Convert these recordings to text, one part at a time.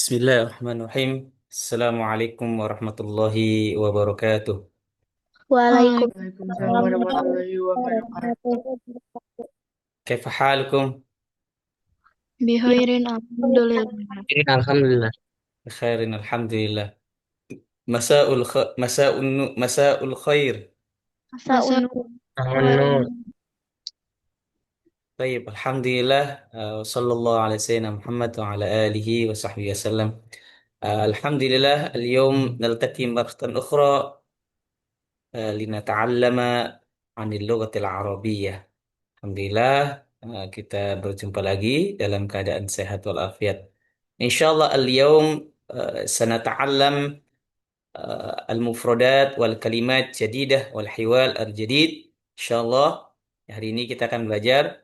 Bismillahirrahmanirrahim. Assalamualaikum warahmatullahi wabarakatuh. Waalaikumsalam Waalaikumsalam warahmatullahi warahmatullahi wabarakatuh. wabarakatuh. Kaifa halukum? Bihairin alhamdulillah. Alhamdulillah. Khairin alhamdulillah. Masa'ul khair. Masa unu Tahun Baik, alhamdulillah. Sallallahu alaihi wasallam Muhammad wa ala alihi wa sahbihi wasallam. Alhamdulillah, اليوم نلتقي مرة أخرى لنتعلم عن اللغة العربية. Alhamdulillah, kita berjumpa lagi dalam keadaan sehat walafiat. Insyaallah al-yawm sanata'allam al-mufradat wal kalimat jadidah wal hiwal al-jadid. Insyaallah hari ini kita akan belajar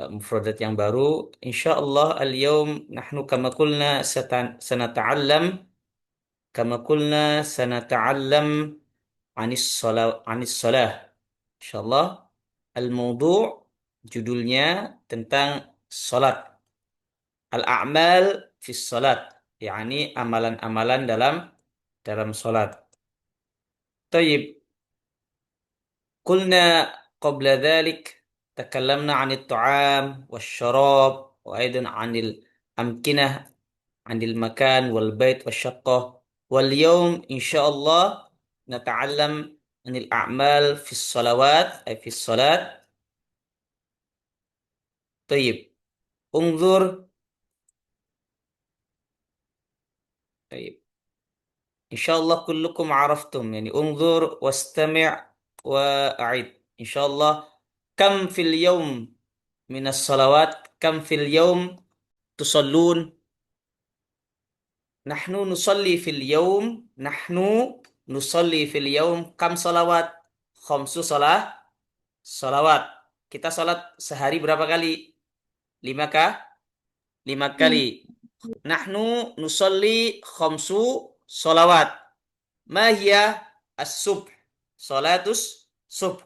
mufradat yang baru. Insyaallah al-yawm nahnu kama qulna sanata'allam anis salah. Insyaallah al-mawdu' judulnya tentang salat. Al-a'mal fi salat, yakni amalan-amalan dalam salat. Tayyib, qulna qabla dhalik takallamna 'anil ta'am wasyarab wa aidan 'anil amkinah 'anil makan wal bait wasyaqqah. Wal yawm insyaallah nata'allam 'anil a'mal fi salawat ay fi salat. Tayyib, unzur. Tayyib. Insyaallah kullukum araftum, yani unzur wastami' wa'id. Insyaallah kam fil yawm minas salawat, kam fil yawm tusallun. Nahnu nusalli fil yawm kam salawat? Khamsu salawat. Kita salat sehari berapa kali? 5 kah? 5 kali. lima. Nahnu nusalli khamsu salawat. Ma hiya as-subh? Salatus subh.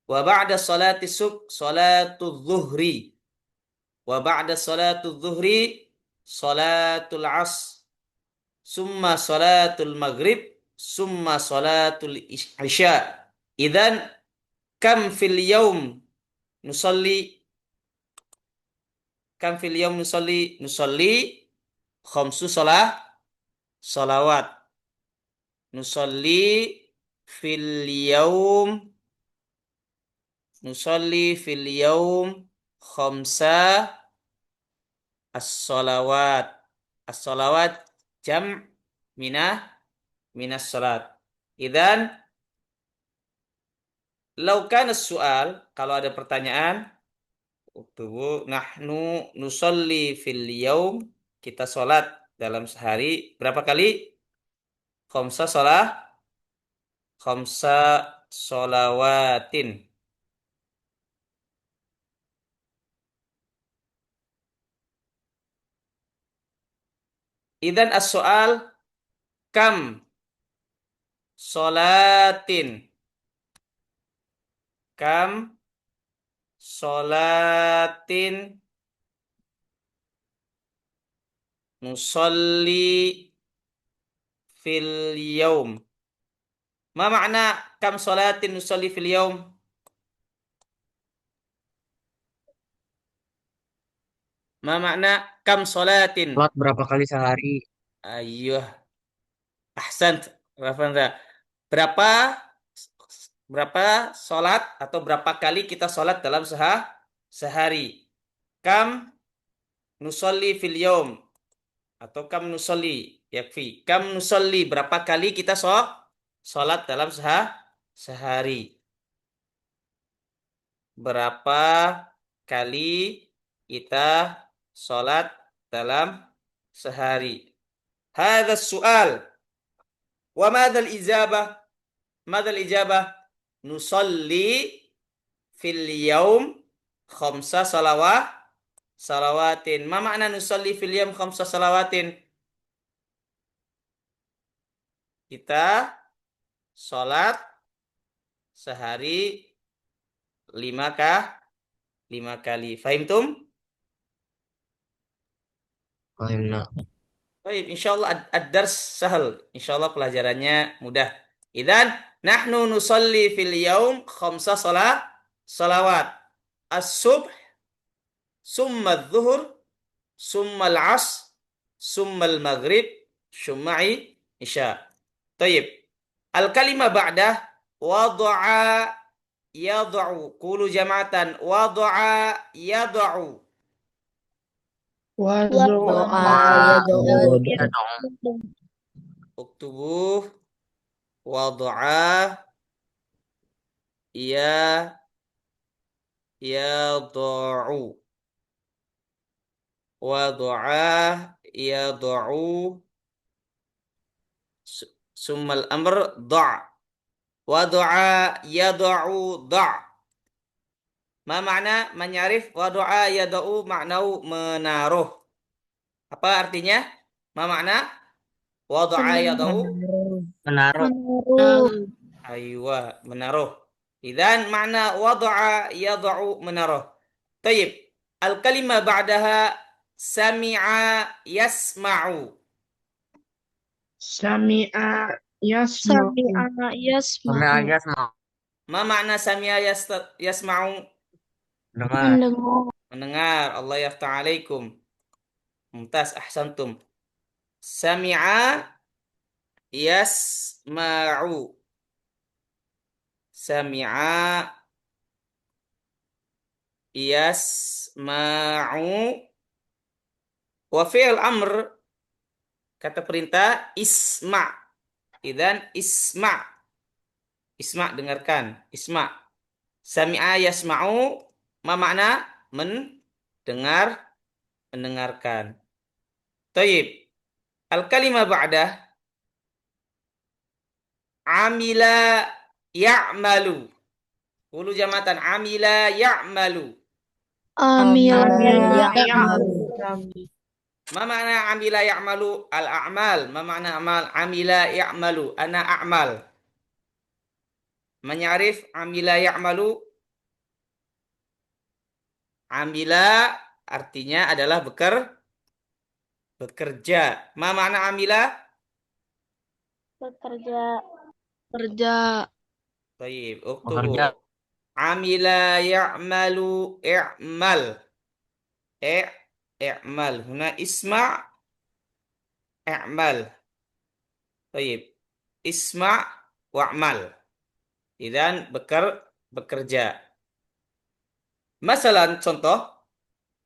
Wa ba'da salati subh salatul zuhri. Wa ba'da salatul zuhri salatul asr. Summa salatul maghrib. Summa salatul isya. Idzan kam fil yawm nusalli? Kam fil yawm nusalli? Nusalli khamsu salawat. Nusalli fil yawm Nusalli fil yawm khamsa as-salawat. As-salawat jam minah minas salat. Idan law kana soal, kalau ada pertanyaan, uktubu nahnu nusalli fil yawm, kita salat dalam sehari berapa kali? Khamsa khamsa sholawatin. Idan as-soal kam sholatin? Kam sholatin nusalli fil yaum? Ma makna kam sholatin nusalli fil yaum? Ma makna kam sholatin? sholat berapa kali sehari? Ayyuh, ahsant, Rafanza. Berapa berapa sholat atau berapa kali kita sholat dalam sehari? Kam nusalli fil yaum atau kam nusalli yakfi. Kam nusalli, berapa kali kita sholat dalam sehari? Berapa kali kita sholat dalam sehari? Hadha soal. Wa madal ijabah? Madal ijabah? Nusalli fil yaum khamsa salawatin. Ma makna nusalli fil yaum khamsa salawatin? Kita sholat sehari 5 kah? 5 kali. Fahimtum? Fahimna. Baik, insyaallah ad-dars sahal. Insyaallah pelajarannya mudah. Idan nahnu nusalli fil yaum khamsa salawat. As-subh, summa adh-dhuhr, summa al-'asr, summa al-maghrib, summa isya. Tayyib. Al-kalimah ba'dah wada'a yad'u. Qulu jama'atan wada'a yad'u. Doa Ya dong. Uktubuh wada'a ya yad'u. Wada'a yad'u. Summal amr da'. Wada'a yad'u da'. Ma makna menyarif wada'a yad'u maknau menaruh. Apa artinya? Ma makna wada'a yad'u? Menaruh. Menaruh. Aywa, menaruh. Idan makna wada'a yad'u menaruh. Tayyib. Al-kalimah ba'daha sami'a yasma'u. Sami'a yasma'u. Sami'a Sampai yasma'u. aja semua Ma makna sami'a yasma'u? dengar. Mendengar. Mendengar. Allah yaftah alaikum. Mumtaz, ahsantum. Sami'a yasma'u. Sami'a yasma'u. Wa fi'il amr, kata perintah, isma'. Idan isma'. Isma' dengarkan. Isma'. Sami'a yasma'u. Ma makna? Mendengar, mendengarkan. Tayyib. Al-kalimah ba'dah amila ya'malu. Qulu jamatan amila ya'malu. Amila Ya'malu. Ma makna amila ya'malu? Al-a'mal. Ma makna amal? Amila ya'malu. Ana a'mal. Menyarif amila ya'malu. Amila artinya adalah bekerja. Ma makna amila? bekerja. Kerja. Baik, Bekerja. uktubu. Amila ya'malu i'mal. I'mal. Huna isma' i'mal. Baik. Isma' wa'mal. Idan bekerja. Masalan contoh,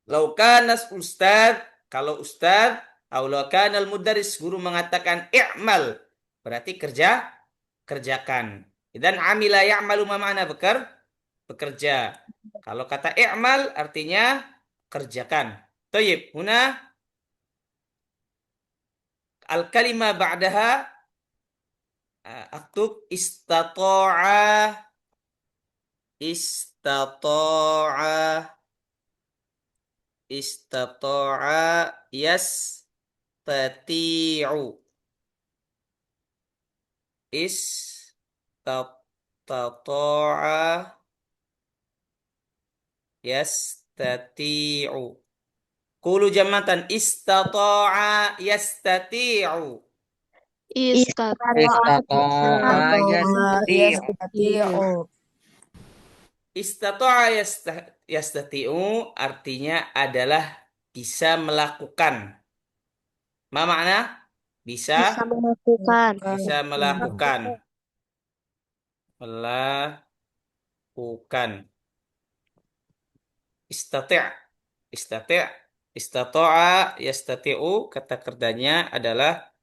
laukanas ustad, kalau ustad, atau laukanal mudaris, guru mengatakan i'mal, berarti kerjakan. Dan amila ya'malu ma makna bekerja. Kalau kata i'mal artinya kerjakan. Tayyib, huna al-kalimah ba'daha aktub istata'a yastati'u. Istata'a yastati'u. Qulu jamatan istata'a yastati'u. Istata'a yastati'u. Istata'a yastati'u artinya adalah bisa melakukan. Ma makna? Bisa melakukan. Bisa melakukan. Melakukan. Istati'. Istati'. Istata'a yastati'u kata kerjanya adalah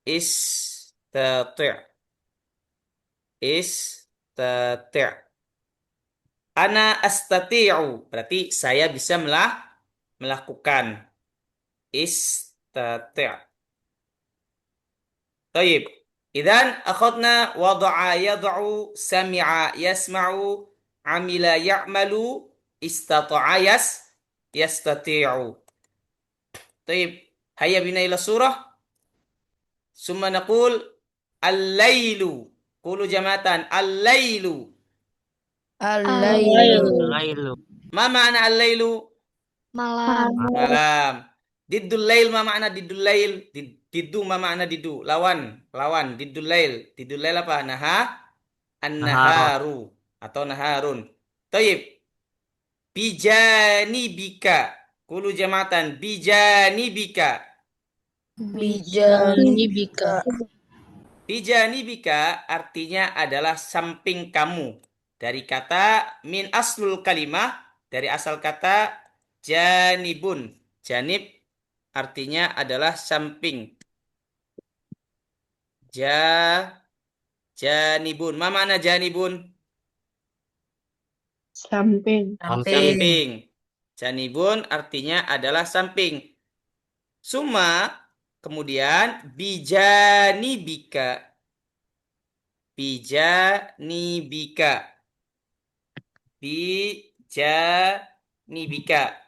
istati'. Istati'. Ana astati'u. Berarti saya bisa melakukan. Istati'. Taib. Idan akhadna wada'a yad'u, sami'a yasma'u, amila ya'malu, istata'a yastati'u. Taib. Hayya bina ila surah. Summa naqul al-lailu. Qulu jamatan al-lailu. Lailu. Ma ma'na al-lailu? Malam. Malam. Diddul lail ma makna diddul lail? Diddu ma makna diddu? Lawan, lawan. Diddul lail. Diddul lail apa? Naharun. An-naharu atau naharun. Taib. Bijanibika. Kulu jamatan. Bijanibika. Bijanibika. Bijanibika artinya adalah samping kamu. Dari kata min aslul kalimah, dari asal kata janibun. Janib artinya adalah samping. Janibun. Ma mana janibun? Samping. Samping. Janibun artinya adalah samping. Summa kemudian bijanibika. Bijanibika. Bijanibika.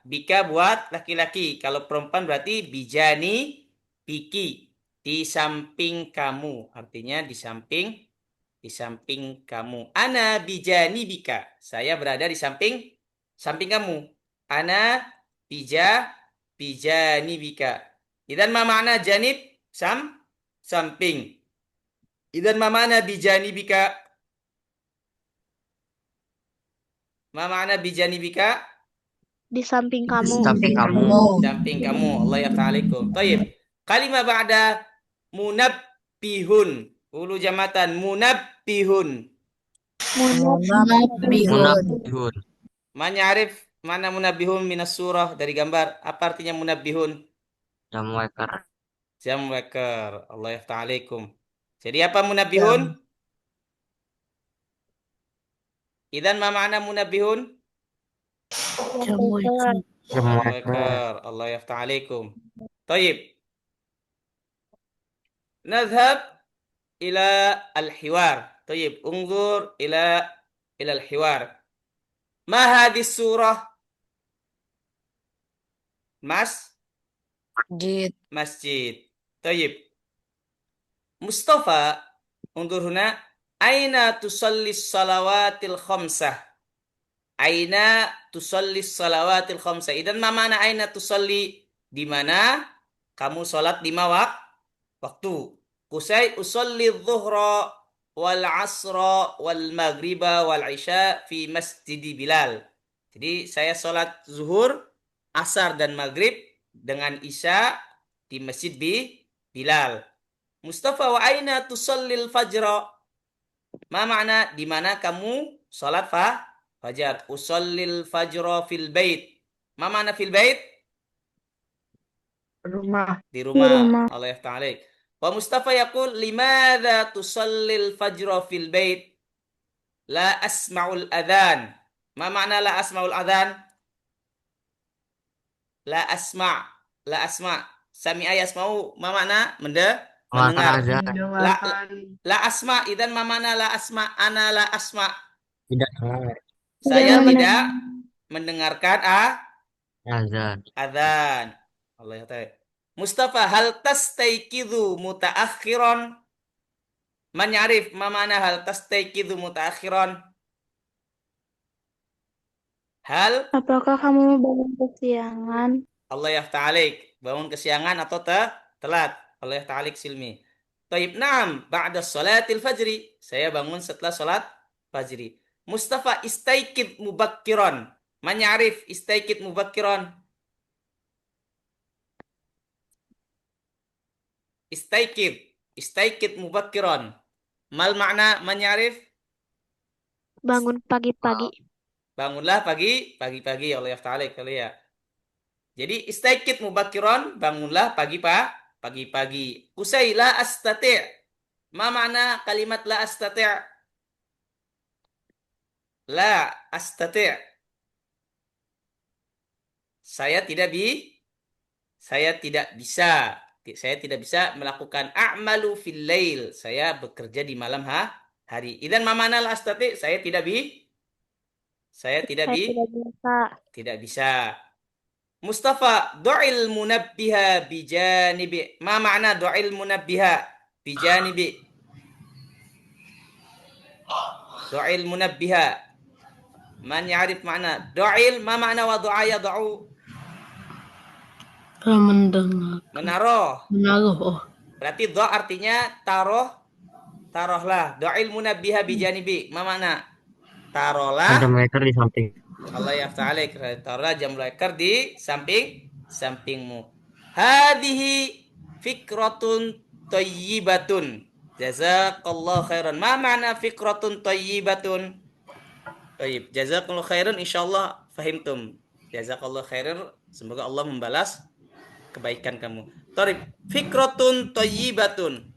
Bika buat laki-laki. Kalau perempuan berarti bijani biki. Di samping kamu. Artinya di samping kamu. Ana bijanibika. Saya berada di samping kamu. Ana bijanibika. Idan ma makna janib? Samping. Idan ma makna bijanibika? Ma makna bijanibika? Di samping kamu. Samping kamu. Samping kamu. Allah yafta'alikum. Taib. Kalimah ba'da munabbihun. Ulu jamatan munabbihun. Munabbihun. Man ya'rif mana munabbihun minas surah dari gambar? Apa artinya munabbihun? Jam waker. Jam waker. Allah yafta'alikum. Jadi apa munabbihun? Idan ma makna munabbihun? Jam Jam waker. waker. Allah yafta'alikum. Taib. Nadhab ila al-hiwar. Taib. Unzur ila al-hiwar. Ma hadis surah? Masjid. Taib. Mustafa, unzur huna. Aina tusallis salawatil khamsah? Aina tusalli salawatil khamsah. Idan ma mana aina tusalli? Di mana kamu salat 5 waktu. Kusai usalli dhuhra wal asra wal maghriba wal isya fi masjid Bilal. Jadi saya salat zuhur, asar dan maghrib dengan isya di masjid Bilal. Mustafa wa aina tusallil fajra? Ma makna di mana kamu salat fajar? Usallil fajra fil bait. Ma makna fil bait? Rumah. Di rumah. Allah yafta'alik. Wa Mustafa yaqul limadha tusallil fajra fil bait? La asma'ul adhan. Ma makna la asma'ul adhan? La asma'. La asma'. Sami'a yasma'u. Ma makna? Mendengar. azan. Mendengarkan. La asma' idan ma makna la asma'? Ana la asma'. Tidak dengar. Saya tidak mendengarkan Azan. adzan. Allah ya ta'ala. Mustafa, hal tastayqidhu mutaakhiran? Man ya'rif ma ma'na hal tastayqidhu mutaakhiran? Hal Apakah kamu bangun kesiangan? Allah yafta'alik. Bangun kesiangan atau telat? Allah yafta'alik silmi. Taib, na'am, ba'da salatil fajri. Saya bangun setelah salat fajri. Mustafa, istaykid mubakkiran. Man ya'rif istaykid mubakkiran? Istaykid mubakkiran. Mal makna man ya'rif? Bangun pagi-pagi. Bangunlah pagi-pagi. Allah yafta'alik kali ya. Jadi istaykid mubakkiran, bangunlah pagi-pagi. Usai la astati'. Ma makna kalimat la astati'? La astati'. Saya tidak bisa. Saya tidak bisa melakukan a'malu fil lail. Saya bekerja di malam hari. Idan ma makna la astati'? Saya tidak Saya tidak bisa. tidak bisa. Mustafa, du'il munabbiha bijanibi. Ma makna du'il munabbiha bijanibi? Du'il munabbiha. Man ya'rif makna? Du'il, ma makna wa du'a yad'u? Mendengar. Menaruh. Menaruh. Oh. Berarti do artinya taruh, taruhlah. Do'il munabbiha bijanibi. Ma makna? Taruhlah. Ada meter di samping. Allah yafta'alik. Taruhlah jam leker di sampingmu. Hadihi fikratun tayyibatun. Jazakallah khairan. Ma makna fikratun tayyibatun? Baik, jazakallah khairan insyaallah fahimtum. Jazakallah khairan, semoga Allah membalas kebaikan kamu. Tarif, fikratun thayyibatun.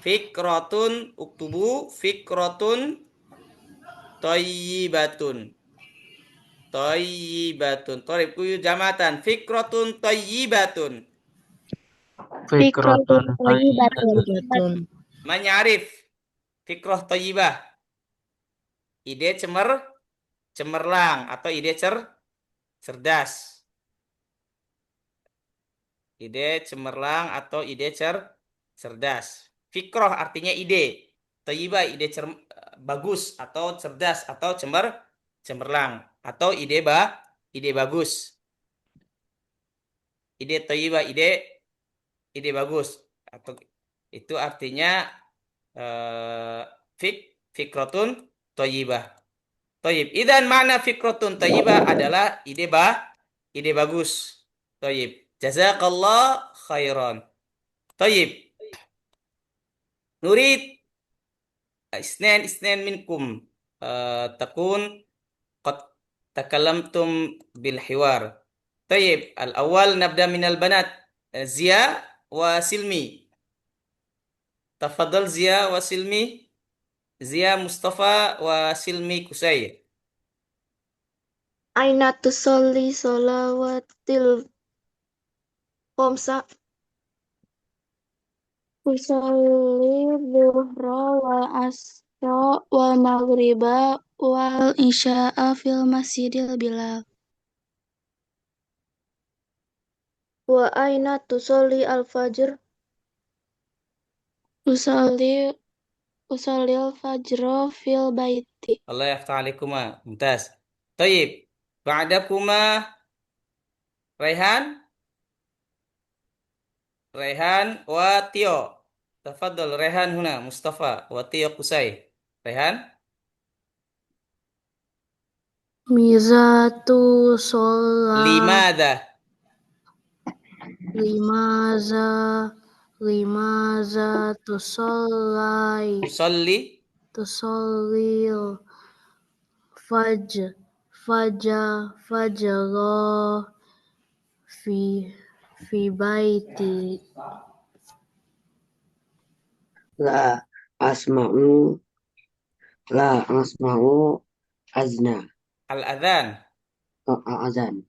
Fikratun uktubu fikratun thayyibatun. Thayyibatun. Tarif kuyu jamatan fikratun thayyibatun. Fikratun thayyibatun. Manyarif fikrah thayyibah. Ide cemerlang atau ide cerdas. Ide cemerlang atau ide cerdas. Fikroh artinya ide. Thayyibah ide bagus atau cerdas atau cemerlang atau ide bagus. Ide thayyibah ide bagus atau itu artinya fikrotun thayyibah. Thayyib. Idan makna fikrotun thayyibah adalah ide bagus. Thayyib. Jazakallah khairan. Thayyib. Nurid isnan minkum takun qad takalamtum bil hiwar. Thayyib. Al-awwal nabda minal banat. Zia wa Silmi. Tafadhal Zia wa Silmi. Zia Mustafa wa Silmi Kusai. Aina tusolli sholawatil khamsa. Usolli dhuhra wal asra wal maghriba wal isya'a fil masjidil bilal. Wa aina tusolli al fajr? Usolli al fajra fil baiti. Allah yaftah alaikuma. Mumtaz. Tayyib. Ba'dakuma Raihan. Raihan wa Tio. Tafadhal Raihan huna Mustafa wa Tio Kusai. Raihan. Mizatu sholat. Limadha. Limaza Tusalli. tusallil fajra fi baiti. La asma'u azna. Al-adhan. Azan.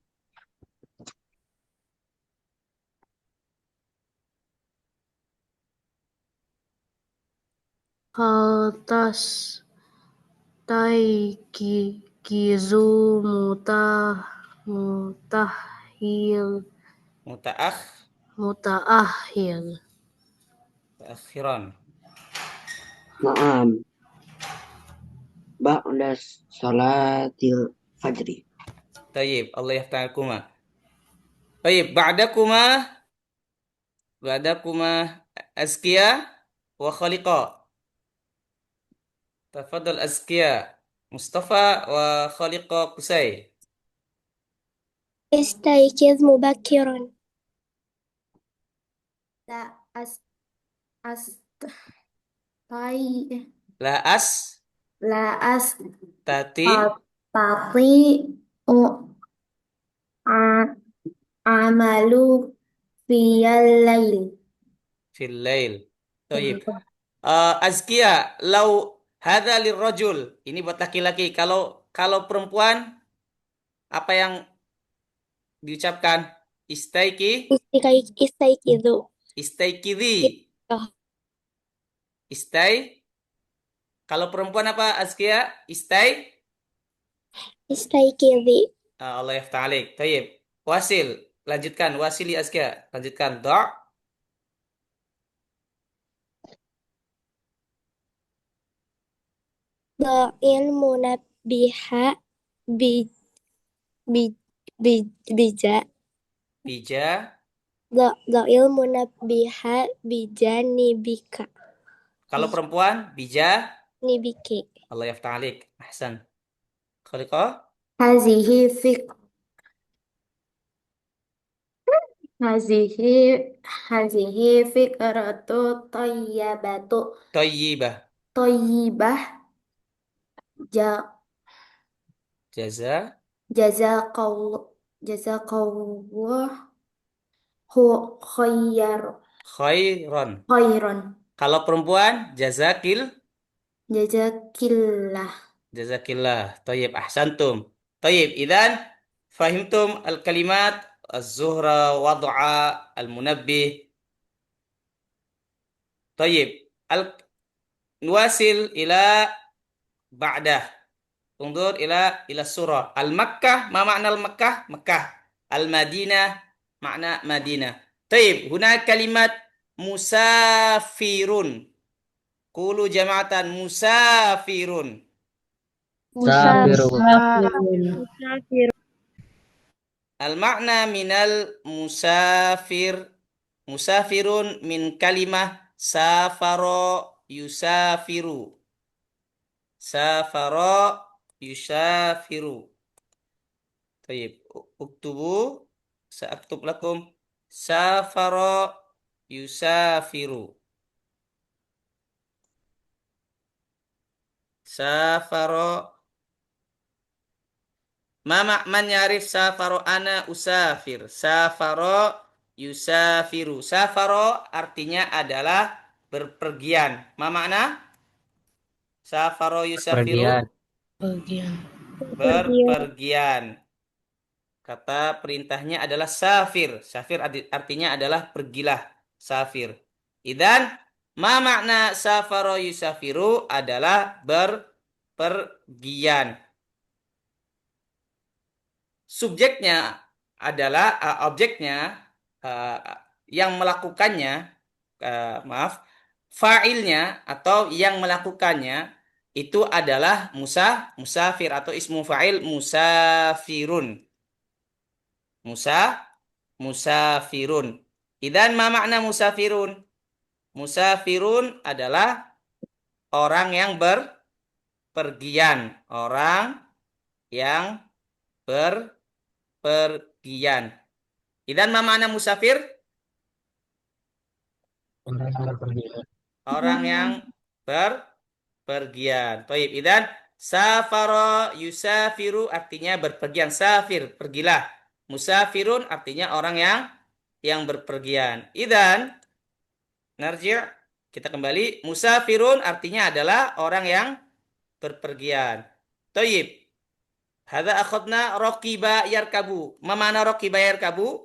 Haltas kizu mutaakhir. Akhiran. Naam. Ba'da salatil fajri. Tayyib. Allah yaftah alaikuma. Tayyib. Ba'dakuma azkiya wa khaliqa. Tafadhal azkiya. Mustafa wa khaliqa Kusai. Istaikiz mubakiran. La La as tati tapi amalu fiyal lail. fil lail. Tayyib. Azkiya, lau hadza lirrajul. Ini buat laki-laki. Kalau perempuan apa yang diucapkan? Istaikizu. Istaikidhi. Istai. Kalau perempuan apa Azkiya? Istaikidhi. Allah yaftah alaik. Tayyib. Wasil. Lanjutkan. Wasili Azkiya. Lanjutkan. Do'. Do'il munabbiha bija Bija. Dha'il munabbiha bijanibika. Kalau perempuan, bija. Nibiki. Allah yaftah alik. Ahsan. Khaliqah. Hazihi fik hazihi hazihi fikratu tayyibatu Thayyibah. tayyibah ja Jaza. jazakallah jazakallah Khairan. khairan Kalau perempuan, jazakil. jazakillah. Jazakillah. Tayyib. Ahsantum. Tayyib. Idan, fahimtum al-kalimat az-zuhra wad'a al-munabbih. Tayyib. Nuwasil ila ba'dah. Undur ila surah. Al-Makkah, ma makna al-Makkah? Makkah. Al-Madinah, makna Madinah. Tayyib. Huna kalimat musafirun. Qulu jama'atan musafirun. Musafirun. Musafir. Al-makna minal musafir. Musafirun min kalimah safaro yusafiru. Safaro yusafiru. Tayyib. Uktubu. Sa'aktub lakum. Safaro yusafiru. Safaro. Man yarif safaro ana usafir. Safaro yusafiru. Safaro artinya adalah berpergian. Ma makna? Safaro yusafiru. Pergian. Berpergian. Kata perintahnya adalah safir. Safir artinya adalah pergilah. Safir. Idan, ma makna safaro yusafiru adalah berpergian. Subjeknya adalah objeknya yang melakukannya, fa'ilnya atau yang melakukannya itu adalah musafir atau ismu fa'il musafirun. Musafirun. Idan ma makna musafirun? Musafirun adalah orang yang berpergian, orang yang berpergian. Idan ma makna musafir? Orang yang berpergian. Orang yang berpergian. Taib. Idan safara yusafiru artinya berpergian. Safir, pergilah. Musafirun artinya orang yang berpergian. Idan narji' kita kembali. Musafirun artinya adalah orang yang berpergian. Taib. Hadza akhadna raqiba yarkabu. Ma makna raqiba yarkabu?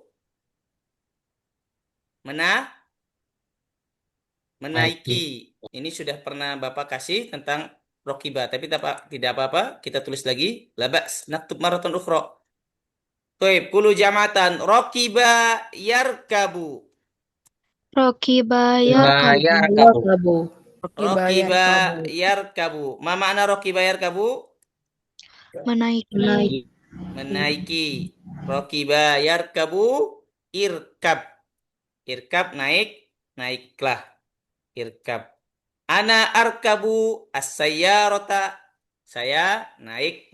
Menaiki. Ini sudah pernah Bapak kasih tentang rokiba, tapi tidak apa-apa, kita tulis lagi. Labas, naktub maraton ukhra. Toib, kulu jamatan, rokiba yarkabu. Rokiba Yarkabu. Rokiba yarkabu. Ma makna rokiba yarkabu? menaiki. Menaiki. Rokiba yarkabu, irkab. Irkab naik, naiklah. Irkab. Ana arkabu as-sayyarata. Saya naik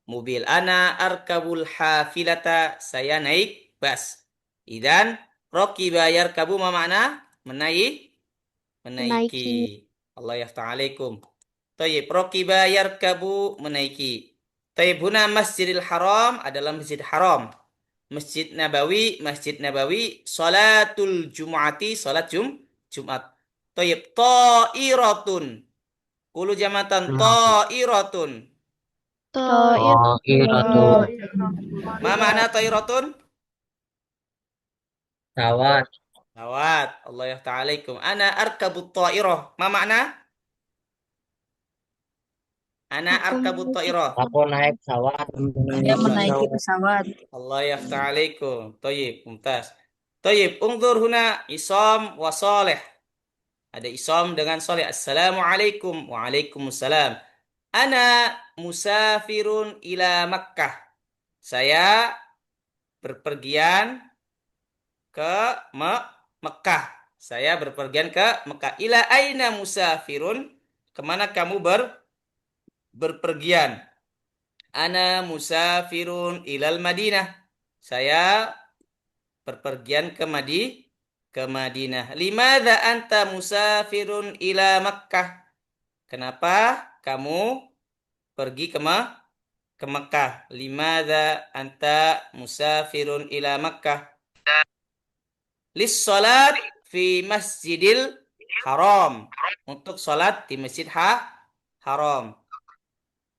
mobil. Ana arkabul hafilata. Saya naik bas. Idan raqiba yarkabu ma makna? Menaiki. Allah yafta'alaikum. Tayyib. Raqiba yarkabu menaiki. Tayyib. Huna Masjidil Haram adalah Masjid Haram. Masjid Nabawi, salatul Jum'ati, salat Jumat. Tayyib, ta'iratun. Kulu jamatan ta'iratun. Ta'iratun. Ma makna ta'iratun? Pesawat. Pesawat. Allah yafta'alaikum. Ana arkabut ta'irah. Ma makna? Ana arkabut ta'irah. Aku naik pesawat. Saya menaiki pesawat. Allah yafta'alaikum. Tayyib, mumtaz. Tayyib, ungdur huna isam wa salih. Ada isam dengan salih. Assalamualaikum. Waalaikumsalam. Ana musafirun ila Makkah. Saya berpergian ke Mekah. Saya berpergian ke Mekah. Ila aina musafirun? Kemana kamu berpergian? Ana musafirun ilal Madinah. Saya berpergian ke Madinah. Limadza anta musafirun ila Makkah? Kenapa kamu pergi ke Makkah? Limadza anta musafirun ila Makkah? Lis salat fi Masjidil Haram. Untuk salat di Masjid Haram.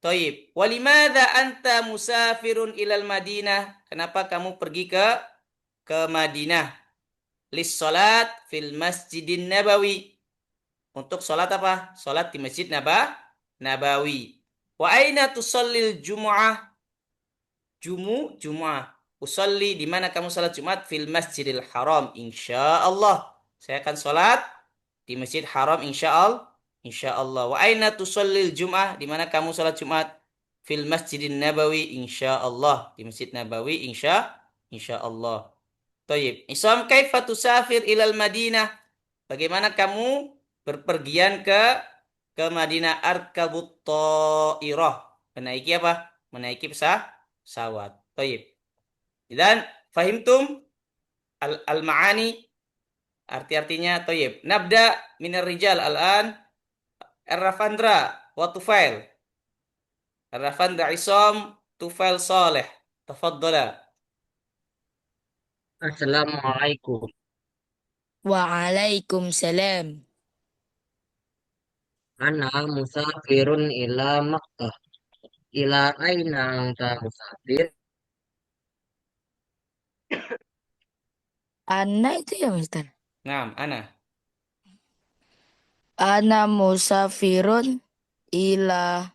Taib. Walimada anta musafirun ilal Madinah? Kenapa kamu pergi ke Madinah? Lis salat fil Masjidin Nabawi. Untuk salat apa? Salat di Masjid Nabawi. Wa aina tusallil Jumu'ah? Jumu'ah. Usalli di mana kamu salat Jumat? Fil Masjidil Haram. Insyaallah. Saya akan salat di Masjid Haram insyaallah. Insyaallah. Wa aina tusallil Jum'ah? Di mana kamu salat Jumat? Fil Masjidin Nabawi insyaallah. Di Masjid Nabawi insyaallah. Tayyib. Isam kaifa tusafir ilal Madinah? Bagaimana kamu berpergian ke Madinah? Arkabut ta'irah. Menaiki apa? Menaiki pesawat. Tayyib. Dan fahimtum al-ma'ani arti-artinya tayyib. Nabda minar rijal al-an Ar-Rafandra wa Tufail. Ar-Rafandra Isam Tufail Saleh. Tafaddala. Assalamualaikum. Waalaikumsalam. Ana musafirun ila Makkah. Ila aina anta musafir? Ana itu ya, Mister. Naam, ana. Ana musafirun ila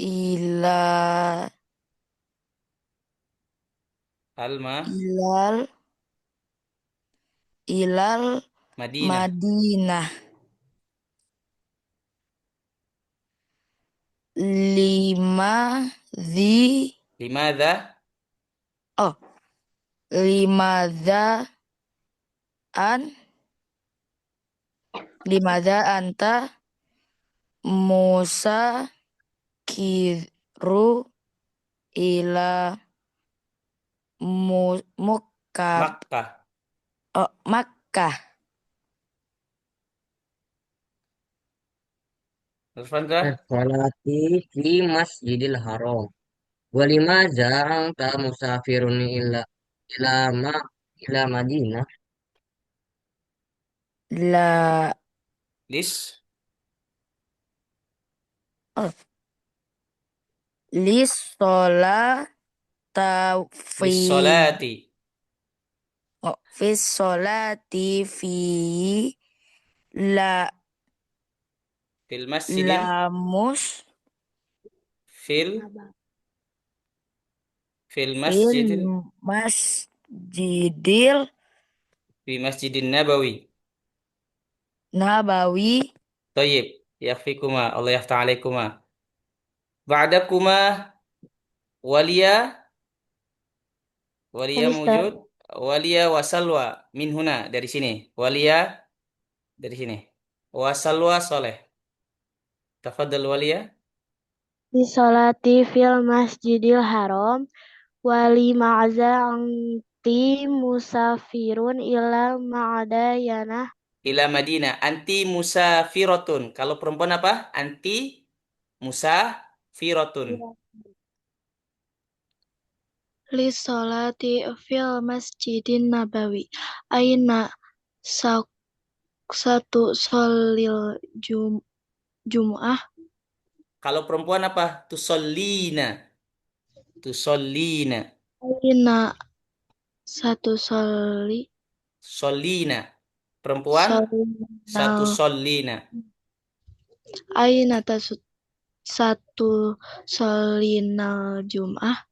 ila Alma ilal ilal Madinah. Madinah. Lima di Limadha? oh limadza an limadza anta musakiru ila Mukab Makkah. Makkah. Rafandra? As-salati fi Masjidil Haram. Walimadza anta musafirun ila ma ila Madinah? La Lis? oh, lis fi Lis solati. fi solati fi la Fil masjidil. lamus Fil. Fil fil masjidil. masjidil Fi masjidin Nabawi. Nabawi. Tayyib. Yakfikuma. Allah yaftah alaikuma. Ba'dakuma waliya. Ya, Waliya Mister. mujud. Waliya wasalwa. Min huna. Dari sini. Waliya. Dari sini. Wasalwa soleh. Tafadhal waliya. Di sholati fil masjidil haram wali ma'za anti musafirun ila ma'dayanah Ila Madinah. Anti musafiratun. Kalau perempuan apa? Anti musafiratun. li sholati fil masjidin nabawi aina satu sholil jum'ah Kalau perempuan apa? Tusallina. Tusallina. aina satu sholi Solina. Perempuan satu sholinal solina. aina satu sholinal jum'ah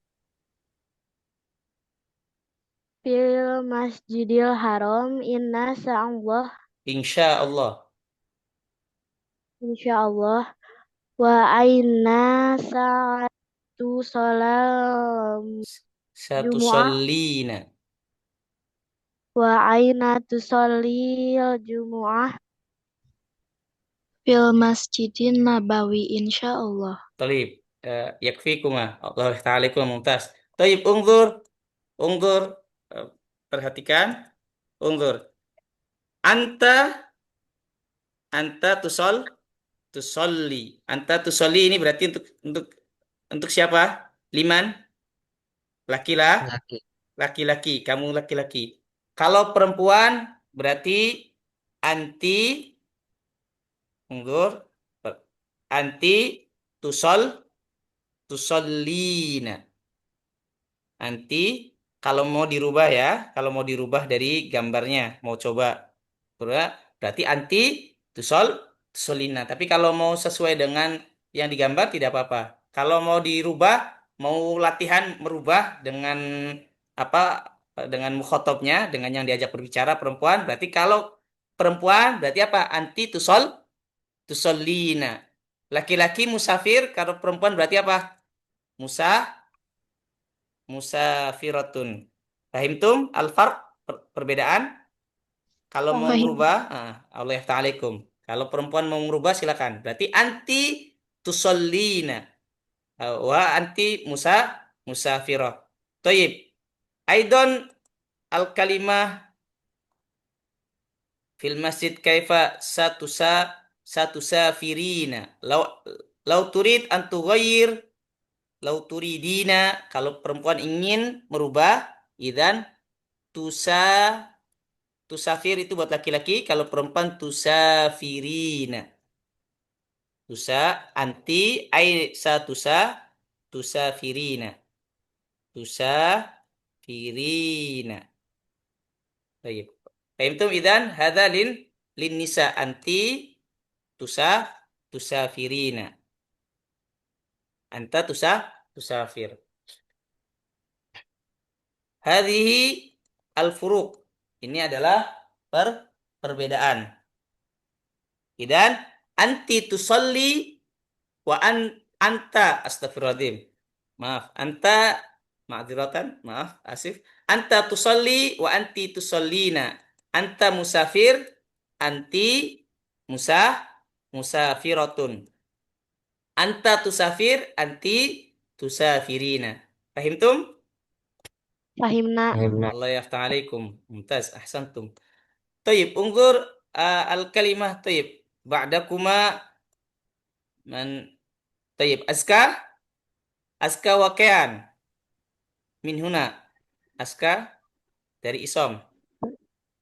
fil masjidil haram inna sa'allah Insya Allah. insyaallah wa aina sa'atu salam Satu jumu'ah solina. Wa aina tusallil jumu'ah Fil Masjidin Nabawi insyaallah. Talib. Yakfikuma. Allah Ta'ala mumtaz. Taib, unzur. Unzur. Perhatikan. Unzur. Anta. Anta tusolli. Anta tusolli ini berarti untuk siapa? Liman? Laki. Laki-laki. Kamu laki-laki. Kalau perempuan berarti anti. Unzur. Anti tusollina. Nanti kalau mau dirubah ya, kalau mau dirubah dari gambarnya, mau coba berarti anti tusolina. Tapi kalau mau sesuai dengan yang digambar tidak apa-apa. Kalau mau dirubah, mau latihan merubah dengan apa? Dengan mukhotobnya, dengan yang diajak berbicara perempuan, berarti kalau perempuan berarti apa? Anti tusolina. Laki-laki musafir, kalau perempuan berarti apa? Musa musafiratun. Fahimtum al-farq? Perbedaan? Kalau mau Fahim. merubah, Allah ta'alaikum. Kalau perempuan mau merubah silakan. Berarti anti tusallina. Wa anti musafirah. Taib. Aidon al-kalimah fil masjid kaifa satusafirina. Lau turid an tughayyir. Lau turidina. Kalau perempuan ingin merubah, idan tusa tusafir itu buat laki-laki, kalau perempuan tusafirina. Tusa anti ai tusafirina. Tusafirina. Baik. Fahimtum idan hadza lin nisa anti tusa tusafirina. Anta tusafir. Hadhihi al-furuq. Ini adalah perbedaan. Idan anti tusalli wa anta astagfirullahaladzim. Maaf, anta ma'dziratan, maaf, asif. Anta tusalli wa anti tusallina. Anta musafir, anti musafiratun. Anta tusafir, anti tusafirina. Fahimtum? fahimna. Allah yaftah alaikum. Mumtaz, ahsantum. Tayyib, unzur al-kalimah tayyib. Ba'dakuma man tayyib. Aska wakean. Min huna. Aska dari isom.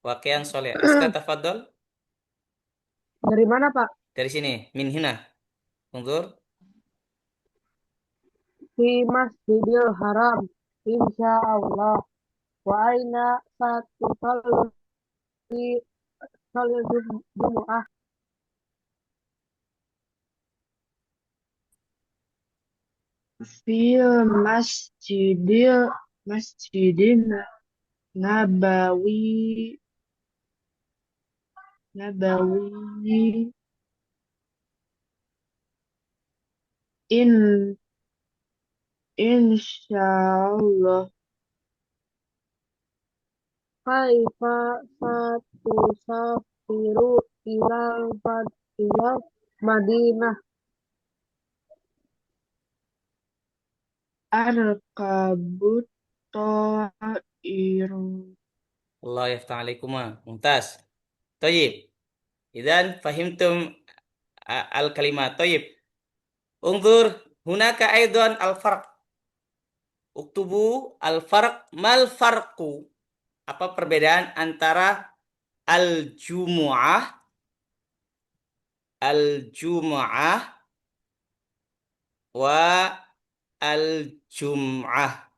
Wakean soleh. Aska tafadhol. Dari mana, Pak? Dari sini. Min huna. Unzur. Di Masjidil Haram, insya Allah. Wa aina satu salli Jumu'ah. Fil masjidin nabawi in insyaallah. Kaifa satusafiru ilal Madinah arkabut ta'irun. Allah yaftah alaikuma. Mumtaz. Tayyib. Idan fahimtum al-kalimat. Tayyib. Unzur. Hunaka aidan al-farq. Uktubu al-farq. Mal farqu. Apa perbedaan antara al-jumu'ah wa al-jum'ah.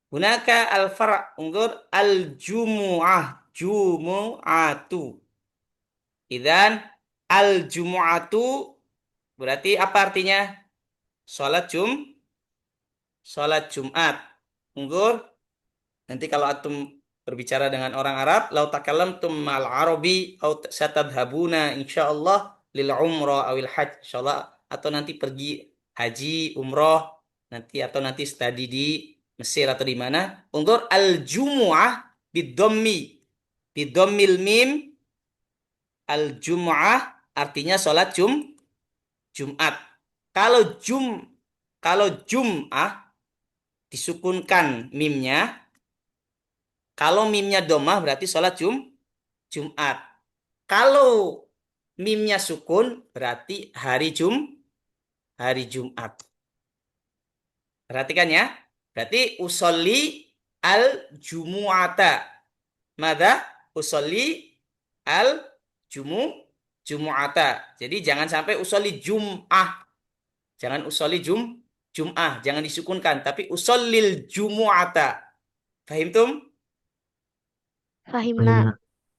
Hunaka al-farq. Unzur al-jumu'ah. Jumu'atu. Idan al-jumu'atu berarti apa artinya? Salat Jumat. Unzur. Nanti kalau antum berbicara dengan orang Arab, lau takallamtum ma'al arabi au satadhabuna insyaallah lil umrah awil hajj insyaallah, atau nanti pergi haji, umroh, nanti atau nanti studi di Mesir atau di mana. Unzur al-jumu'ah Bidommi. Bidommil mim al-jum'ah artinya sholat Jumat. Kalau jum'ah disukunkan mimnya. Kalau mimnya domah berarti sholat Jumat. Kalau mimnya sukun berarti hari Jumat. Perhatikan ya. Berarti usolli al-jumu'ata. Mada? Usolli al-jumu'ata. Jadi jangan sampai usolli jum'ah. Jangan usolli jum'ah. Jangan disukunkan. Tapi usollil jumu'ata. Fahimtum? Fahimna.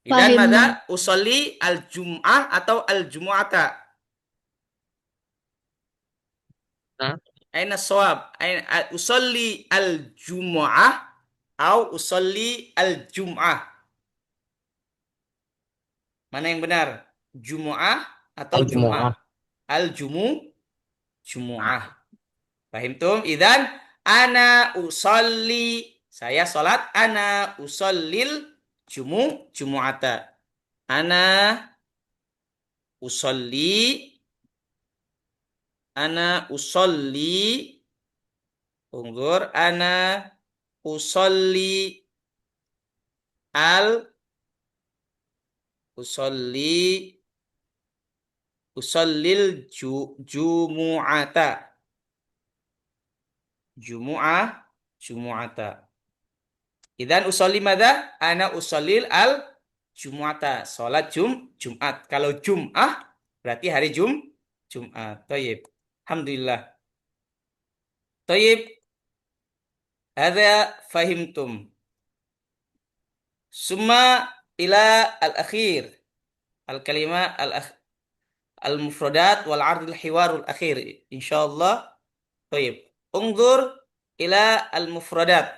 Idan mada? Usolli al-jum'ah atau al-jumu'ata. Nah, Aina sawab? Usolli al-jumu'ah atau usolli al-jum'ah. Mana yang benar? Jumu'ah atau al-jumu'ah. Jum'ah? Jumu'ah. Fahimtum? Idan ana usolli. Saya salat ana usallil jumu'ata. Ana usolli. Ana usolli. Ungur. Ana usolli usallil jumu'ata. Jumu'ata. Idan usolli madha? Ana usallil al-jumu'ata. Salat Jumat. Kalau Jum'ah berarti hari Jumat. Tayyib. Alhamdulillah. Tayyib. Hadha fahimtum. Summa ila al-akhir. Al-kalimah al-mufradat wal-ard al-hiwar al-akhir. Insyaallah. Tayyib. Unzur ila al-mufradat.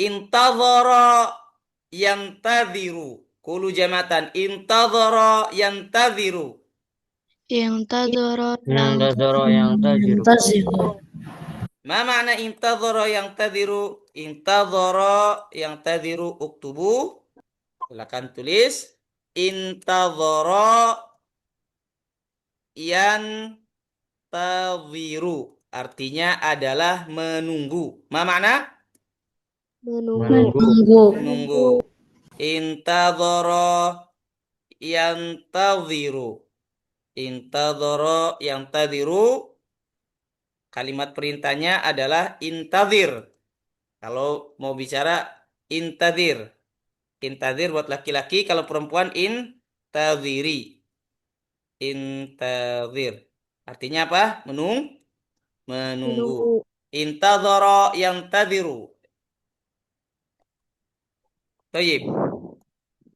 Intadhara yantadhiru. Qulu jamatan. Intadhara yantadhiru. Intadhara yang tajiru. Ma makna intadhara yantadhiru? Intadhara yantadhiru uktubu. Silakan tulis. Intadhara yantadhiru. Artinya adalah menunggu. Ma makna? Menunggu. Intadhara yantadhiru. Intadhara yantadhiru. Kalimat perintahnya adalah intadhir. Kalau mau bicara intadhir. Intadhir buat laki-laki, kalau perempuan intadhiri. Intadhir. Artinya apa? Menunggu. Intadhara yantadhiru. Tayyib.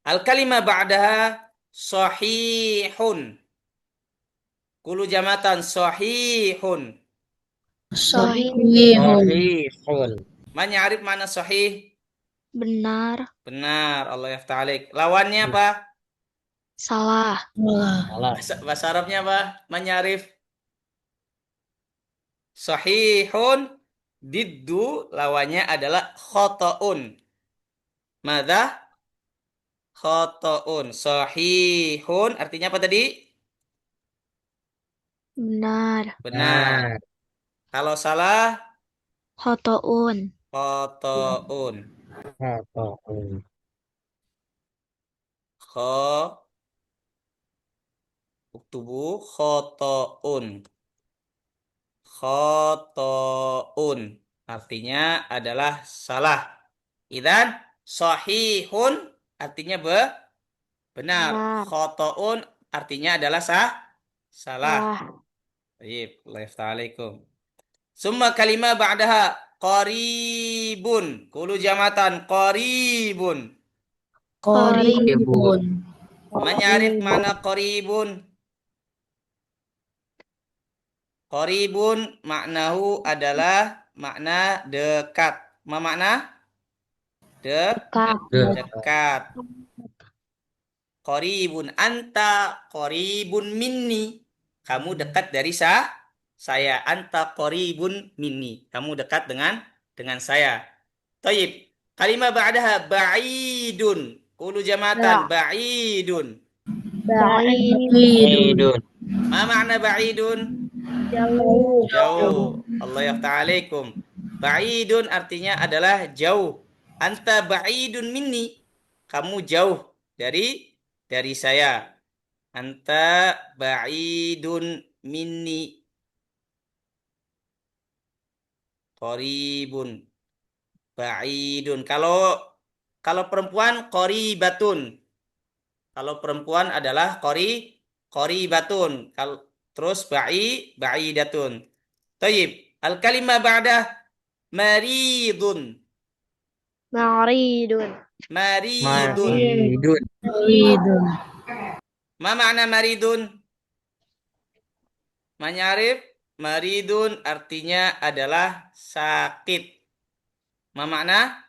Al-kalimah ba'daha sahihun. Kulu jamatan sahihun. Sahihun. Man ya'rif mana sahih? benar, Benar. Allah yafta'alik. Lawannya apa? salah, Salah. Bahasa Arabnya apa? Man ya'rif? Sahihun. Diddu lawannya adalah khoto'un. Mada? Khoto'un. Sahihun. Artinya apa tadi? benar, Benar. Kalau salah? khotoun, Khoto'un. Khotoun. Uktubu khoto'un. Khoto'un. Artinya adalah salah. Idan sahihun artinya benar. Benar. Khoto'un artinya adalah salah. Baik, Waalaikumsalam. Summa kalimah ba'daha qaribun. Kulu jamatan qaribun. Man ya'rif mana qaribun? Qaribun maknahu adalah makna dekat. Ma makna? Dekat. Qaribun anta qaribun minni. Kamu dekat dari saya. Anta qaribun minni. Kamu dekat dengan saya. Tayyib. Kalimah ba'daha ba'idun. Qulu jamatan ba'idun. Ba'id. Idun. Ma ma'na ba'idun? Jauh. Jauh. Allah yaftah alaikum. Ba'idun artinya adalah jauh. Anta ba'idun minni. Kamu jauh dari saya. Anta ba'idun minni. Qaribun. Ba'idun. Kalau perempuan qaribatun. Kalau perempuan adalah qaribatun. Terus ba'idatun. Tayyib. Al-kalimah ba'dah maridun. Ma'ridun. Maridun. Idun. Ma makna maridun? Manyarif? Maridun artinya adalah sakit. Ma makna?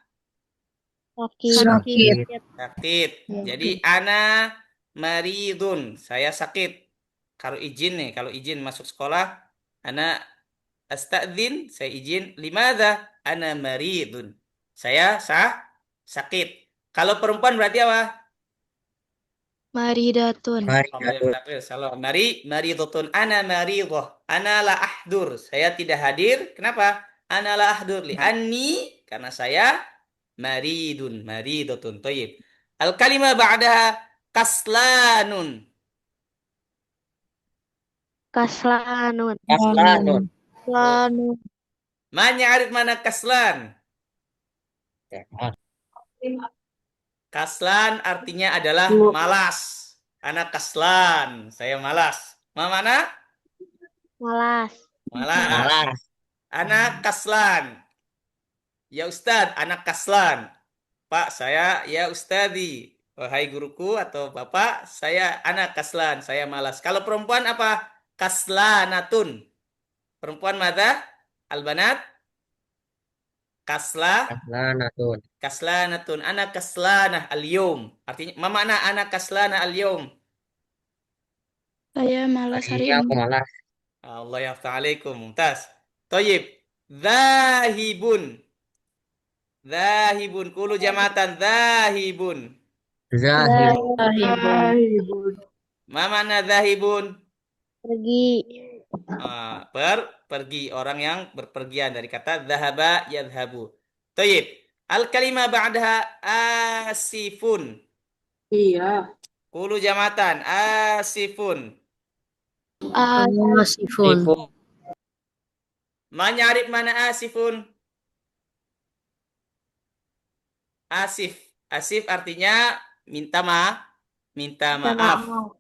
Sakit. Sakit. Jadi ana maridun. Saya sakit. Kalau izin masuk sekolah, ana astadzin, saya izin. Limadha? Ana maridun. Saya sakit. Kalau perempuan berarti apa? Maridatun. Allah yang takdir. Salah. Maridotun. Ana maridoh. Ana la ahdur. Saya tidak hadir. Kenapa? Ana la ahdur. Anni. Karena saya maridun. Maridotun. Toyib. Al-kalimah ba'daha kaslanun. Kaslanun. Kaslanun. Kaslanun. Arif mana kaslan? Kaslan artinya adalah malas. Anak kaslan. Saya malas. Mana? Malas. Malas. Malas. Anak kaslan. Ya Ustadz, anak kaslan. Pak, saya ya Ustadi. Wahai guruku atau Bapak, saya anak kaslan. Saya malas. Kalau perempuan apa? Kaslanatun. Perempuan mata? Albanat? Kaslanatun. Kaslanatun. Anak kaslanah al-yum. Artinya, ma makna anak kaslanah al-yum? Saya malas hari Iya, aku ini. malas. Allah yafta'alaikum. Mumtaz. Toyib. Zahibun. Zahibun. Kulu jamatan zahibun. Zahir. Zahibun. Ma makna zahibun? Pergi. Pergi. Orang yang berpergian. Dari kata zahaba yadhabu. Toyib. Al-kalimah ba'daha asifun. Iya. Kulu jamatan asifun. Sifun. Manyarib mana asifun? Asif. Asif artinya minta maaf.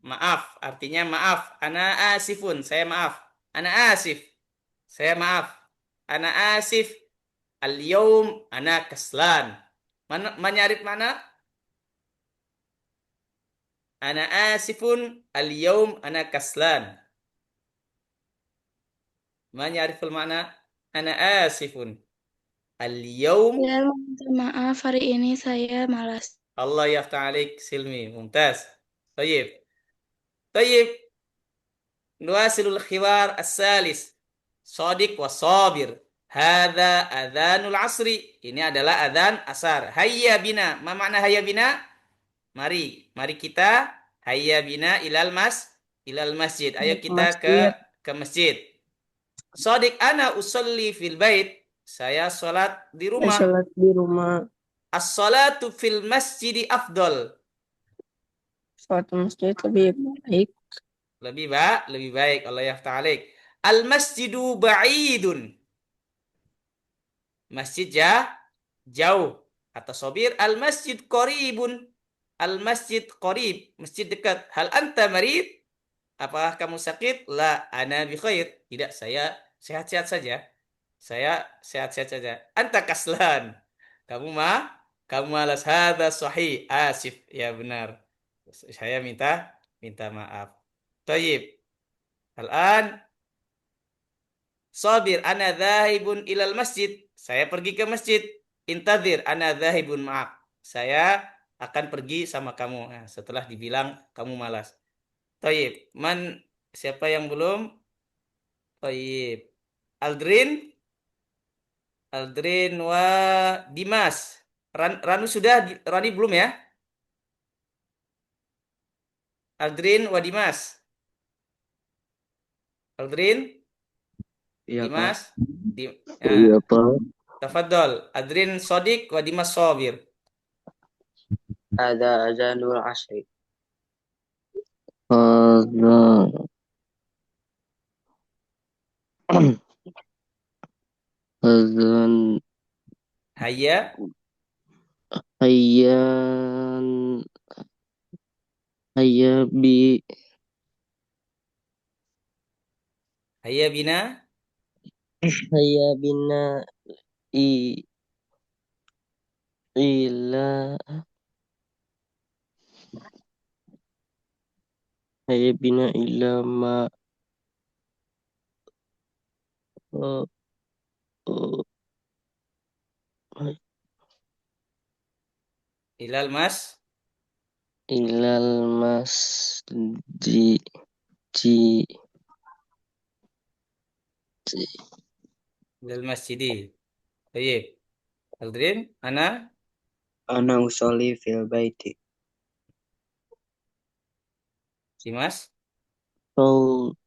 Maaf artinya maaf. Ana asifun. Saya maaf. Ana asif. Saya maaf. Ana asif. Al-yawm ana kaslan. Manyarib mana? Ana asifun. Al-yawm ana kaslan. Manyarif al-makna? Ana asifun. Al-yawm. Saya minta maaf, hari ini saya malas. Allah yaftah alaik silmi. Mumtaz. Tayyib. Nuasilul khiwar as-salis. Sadiq wa sabir. Hadha adhanul asri. Ini adalah adhan asar. Hayya bina. Ma makna hayya bina? Mari kita hayya bina ilal masjid. Ayo kita ke masjid. Sadiq ana usolli fil bait. Saya sholat di rumah. Sholat di rumah. As-salatu fil masjidi afdol. Sholat di masjid lebih baik. Lebih baik. Allah yaftah alaik. Al-masjidu ba'idun. Masjid jauh. Atau sobir. Al-masjid qaribun. Al-masjid qarib. Masjid dekat. Hal anta marid? Apakah kamu sakit? La, ana bi khair. Tidak, saya sehat-sehat saja. Saya sehat-sehat saja. Anta kaslan. Kamu malas. Hadza sahih. Asif. Ya benar. Saya minta maaf. Tayyib. Al-an sabir ana dhahibun ilal masjid. Saya pergi ke masjid. Intadhir ana dhahibun maaf. Saya akan pergi sama kamu. Nah, setelah dibilang kamu malas. Tayyib. Siapa yang belum? Tayyib. Aldrin wa Dimas. Ranu sudah, Rani belum ya? Aldrin wa Dimas. Aldrin, Iya, Pak. Dimas, Iya, ya, Pak. tafadhol. Aldrin Sodik wa Dimas Sobir. Ada azanul asri. Azan. Azan. Hayya, Hayyan. Hayya bi. hayya bina, Hayya bina. I. Ila. Hayya bina ila ma. Oh, oh. ilal mas, Ilal masjid. Ji. ilal masjidi. Baik. Aldrin, Ana, Ana usolli fil baiti. Dimas. Sol.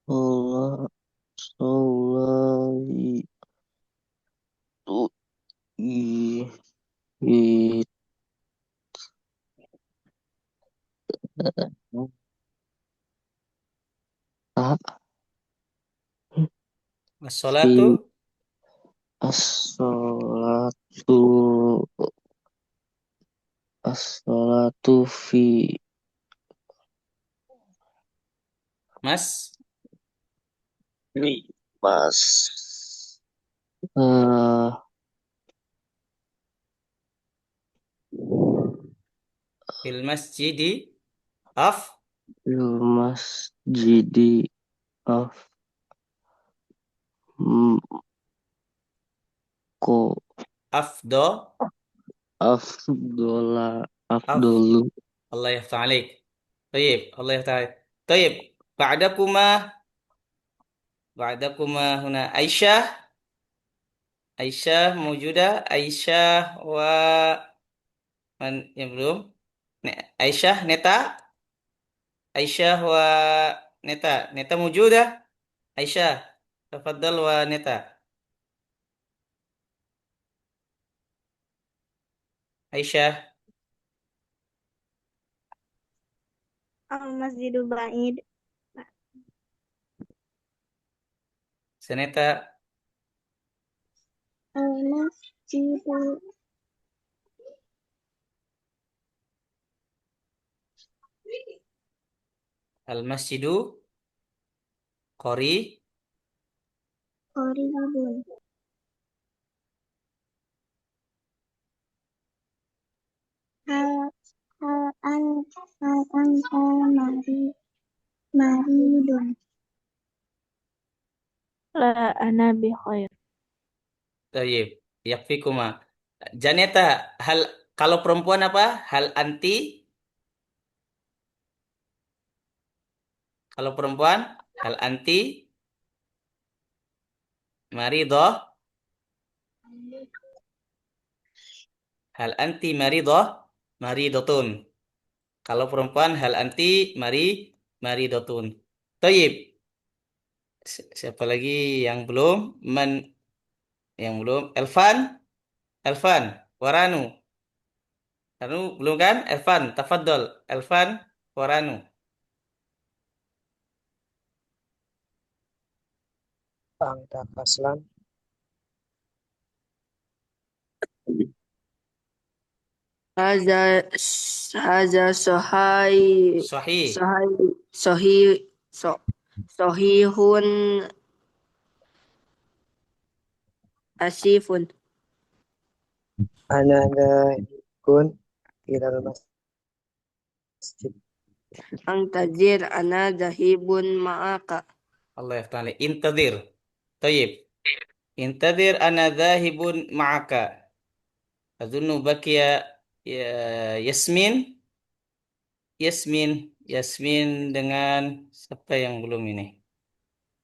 Allah. Solai. Tu. I. I. Ta. As-salatu, Fi. As-salatu. As-salatu fi. mas, Mas. Eh, fil masjidi, af, Fil masjidi af. Ko. afdo, Afdola. af, Afdolu. Allah yaftah alaik. Baik, Allah yaftah alaik. Baik, ba'dakuma, ba'dakuma huna Aisyah, Aisyah mewujudah, Aisyah wa man yang belum? Aisyah, Neta, Aisyah wa Neta, Neta mewujudah, Aisyah, tafadhal wa Neta, Aisyah, Al-Masjidul Ba'id. Seneta, Al-Masjidul Al-Masjidu, Qori, Qaribun. Hal hal an hal anta maridun. La ana bi khair. Tayyib, yakfikuma. Janeta, hal kalau perempuan apa? Hal anti, kalau perempuan, hal anti, maridoh, hal anti maridoh, maridotun. Kalau perempuan, hal anti, maridotun. Tayyib, siapa lagi yang belum? Yang belum? Elvan, Elvan, Waranu. Anu belum kan? Elvan, tafadhol. Elvan, Waranu. Anta kaslan. Haza haza Sahih. sohi so, sohihun asifun. Ana kun ilal masjid. Angtazir ana zahibun ma'aka. Allah yaftah alaik. Intadir. Tayyib. Intadir ana dhahibun ma'aka. Adunnu bakia ya, Yasmin. Yasmin. Yasmin dengan siapa yang belum ini?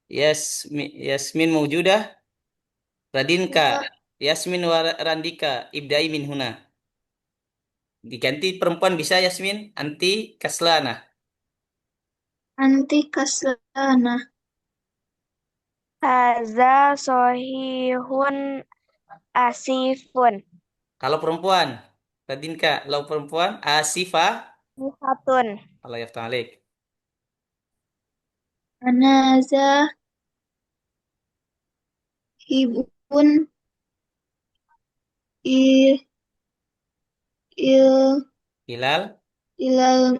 Yasmin mewujudah. Radinka. Yasmin wa Randika, ibda'i min huna. Diganti perempuan bisa Yasmin, anti kaslana. Anti kaslana. Haza sohihun asifun. Kalau perempuan, Radinka, kalau perempuan, asifah, Sifatun. Allah yaftah alaik. Anaza hibun il il Hilal, ilal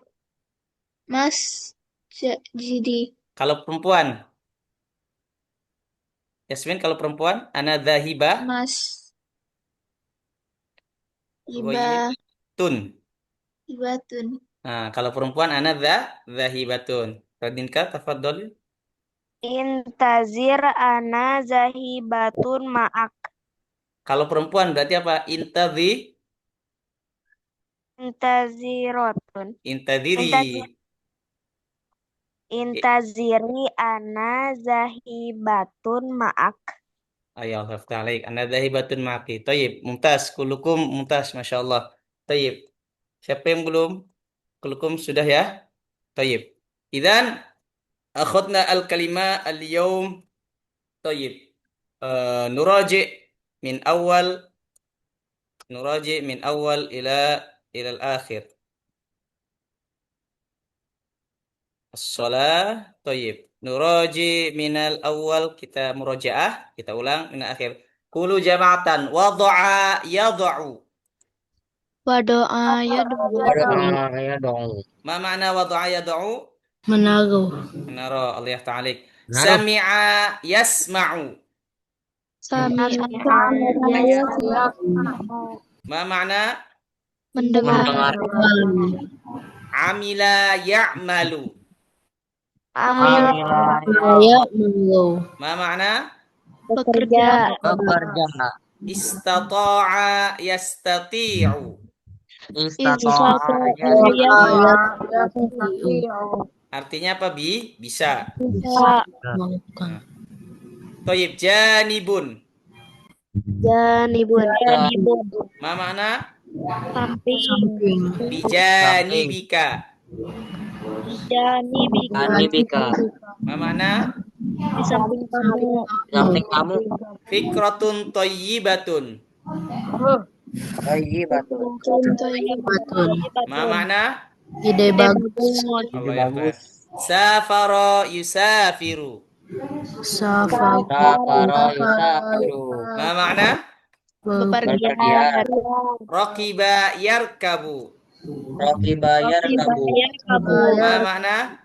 mas jadi kalau perempuan, Yasmin kalau perempuan, ana dhahiba, mas iba tun. ibatun. Nah, kalau perempuan, ana dhahibatun. Radinka, tafadhol. Intazir ana zahibatun ma'ak. Kalau perempuan berarti apa? Intazirotun. Intadiri. Intaziri ana zahibatun ma'ak. Ayo, yaftah alaik. Ana dhahibatun maki. Tayyib, mumtaz. Kulukum mumtaz, Masya Allah. Tayyib. Siapa yang belum? Kulukum sudah ya? Tayyib. Idan, akhadna al-kalima al-yawm. Tayyib. Nuraji min awal ila al-akhir. As-salah. Tayyib. Nuraji minal awal, kita murajaah, kita ulang minal akhir. Kulu jama'atan wada'a yada'u. Wadoa yad'u. Ya dong. Ma ma'na wada'a yada'u? Menaruh. Menara, Allah yaftah alaik. Sami'a yasma'u. Sami'a Ma ma'na? mendengar. Amila ya'malu. Saya mengeluh. Ma ma'na? Bekerja. Bekerja. Istata'a yastati'u. Artinya apa, Bi? Bisa. Melakukan. Toyib, janibun. Janibun. Ma ma'na? Samping. Bijanibika. Janibika. Ma ma'na? Di samping kamu. Samping kamu. Fikratun thayyibatun. Betul. Ma ma'na? Ide bagus. Allah yaftah. Safara yusafiru. Safara yusafiru. Ma ma'na? Berpergian. Raqiba yarkabu. Raqiba yarkabu. Ma ma'na?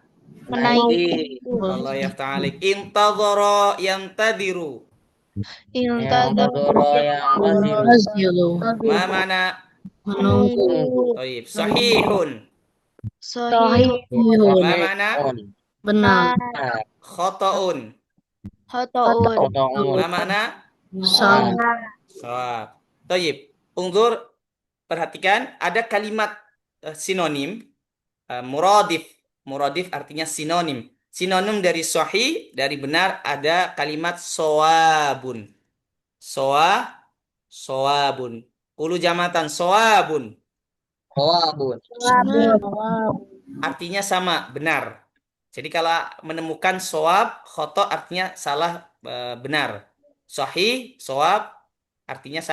Menaiki. Allah yaftah alaik. Intadhara yantadiru. Intadhara yang wasiru. Hazilu. Ma ma'na? Menunggu. Tayyib. Sahihun. Sahihun. Ma ma'na? Benar. Khata'un. Potong. Ma ma'na? Salah. Shawab. Tayyib. Unzur, perhatikan, ada kalimat sinonim, muradif. Muradif artinya sinonim. Sinonim dari sahih, dari benar, ada kalimat sawabun. Sawabun. Ulu jamatan sawabun. Hoabun. Artinya sama, benar. Jadi kalau menemukan sawab, khoto artinya salah, benar. Sahih, sawab artinya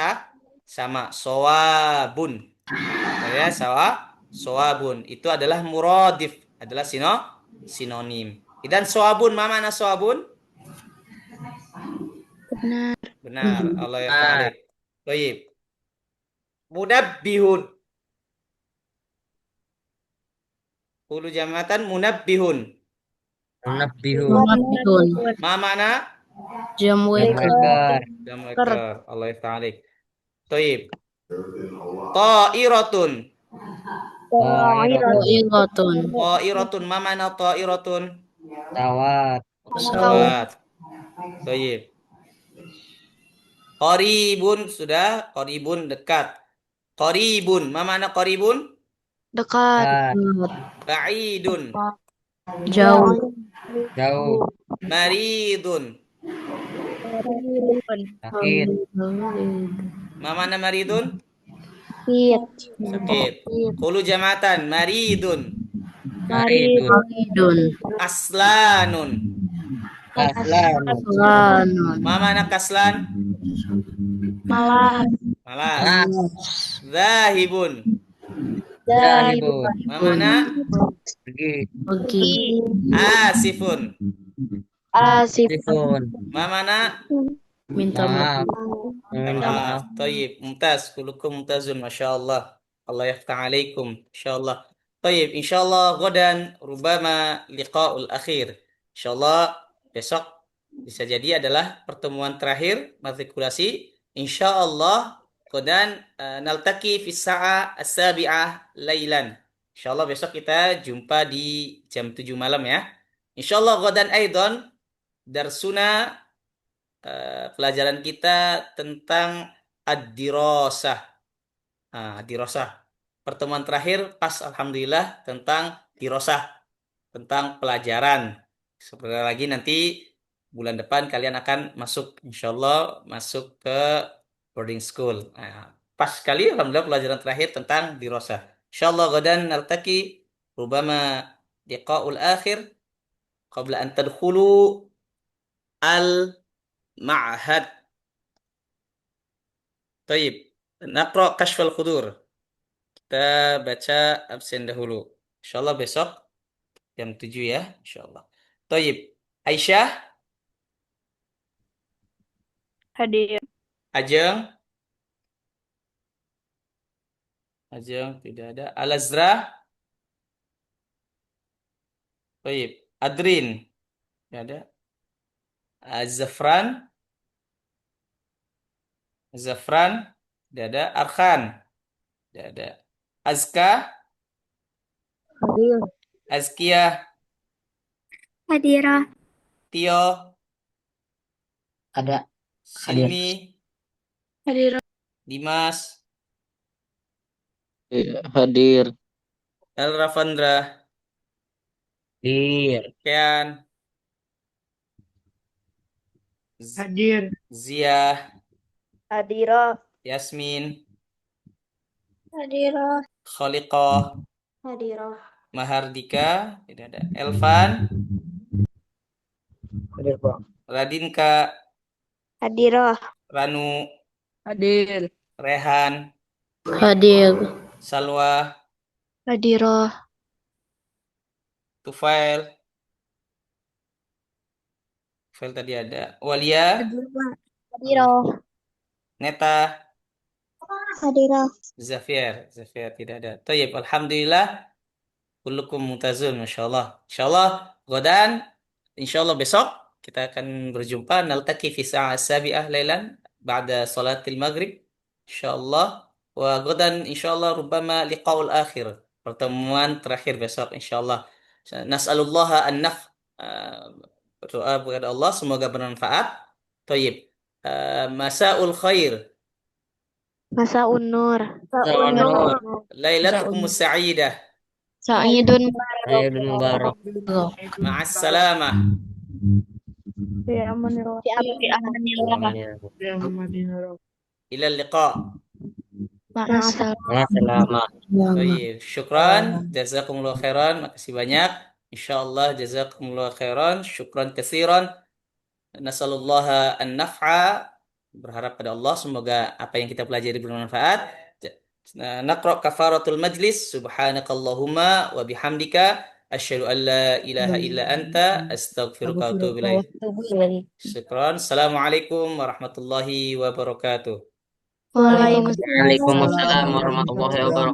sama. Sawabun. Ya, sawabun. Itu adalah muradif, adalah sinonim. Dan sawabun, ma mana sawabun? Benar. Allah ya ta'ala. Baik. Munabbihun. Ulu jamatan munabbihun. Munabbihun. Ma mana? Jam waker. Jam waker. Allah ya ta'ala. Baik. Ta'iratun. Ta'iratun. Ma mana ta'iratun? Pesawat. Baik. Qaribun sudah, qaribun dekat. Qaribun, ma mana qaribun? Dekat. Ba'idun. Jauh. Jauh. Maridun. Sakit. Ma mana maridun? Sakit. Sakit. Qulu jamatan maridun. Maridun. Kaslanun. Kaslan. Ma mana kaslan? Malas. Malas. Zahibun. Zahibun. Ma mana? Pergi. Asifun. Sifun. Ma mana? Maaf. Minta maaf. Tayyib. Mumtaz. Kulukum mumtazun. Masya Allah. Allah yaftah alaikum. Insya Allah. Tayyib. Insya Allah. Godan. Rubama liqa'ul akhir. Insya Allah. Besok bisa jadi adalah pertemuan terakhir matrikulasi. Insya Allah. Godan. Naltaki fi sa'a as-sabi'ah laylan. Insya Allah besok kita jumpa di jam 7 malam ya. Insya Allah. Godan aidon. Darsuna. Pelajaran kita tentang ad-dirasah. Dirasah. Pertemuan terakhir pas alhamdulillah tentang dirasah, tentang pelajaran. Sebentar lagi nanti bulan depan kalian akan masuk insyaallah masuk ke boarding school. Pas sekali alhamdulillah pelajaran terakhir tentang dirasah. Insyaallah gadan naltaqi rubama liqa'ul akhir qabla an tadkhulu al ma'had. Taib. Naqra kashfal khudur. Kita baca absen dahulu. Insyaallah besok jam 7 ya, insyaallah. Taib. Aisyah, Hadir. Ajeng, tidak ada. Al-Azra, Taib. Adrin, tidak ada. Zafran, tidak ada. Arkan, tidak ada. Azka, Hadir. Azkia, Hadirah. Tio, Ada. Silmi, Hadir. Dimas, Hadir. El Rafandra, Hadir. Kean, Hadir. Zia, Hadirah. Yasmin, Hadirah. Khaliqah, Hadirah. Mahardika, tidak ada. Elvan, Hadir, Pak. Radinka, Hadirah. Ranu, Hadir. Rehan, Hadir. Salwa, Hadirah. Tufail tadi ada. Walia, Hadirah. Neta, Hadirah. Zafir tidak ada. Tayyib, alhamdulillah. Kullukum mutazun, masyaallah. Insyaallah, godan, insyaallah besok kita akan berjumpa. Naltaki fi sa'a sabi'ah lailan ba'da salatil maghrib. Insyaallah. Wa godan insyaallah rubbama liqa'ul akhir. Pertemuan terakhir besok insyaallah. Nas'alullaha an-naf berdoa kepada Allah semoga bermanfaat. Tayyib. Masaul khair. Masaun nur. Lailatukum sa'idah. Sa'idun Aidul Mubarak. Ma'as salamah. Fi amanillah. Ila liqa. ma'asal. Selamat. Baik, syukran, jazakumullah khairan, makasih banyak. Insyaallah jazakumullah khairan, syukran katsiran. Nasallallahu an-naf'a, berharap pada Allah semoga apa yang kita pelajari bermanfaat. Naqra kafaratul majlis, subhanakallahumma wa bihamdika asyhadu an la ilaha illa anta astaghfiruka wa atubu ilaik. Syukran. Assalamualaikum warahmatullahi wabarakatuh. Waalaikumsalam. Waalaikumsalam warahmatullahi wabarakatuh.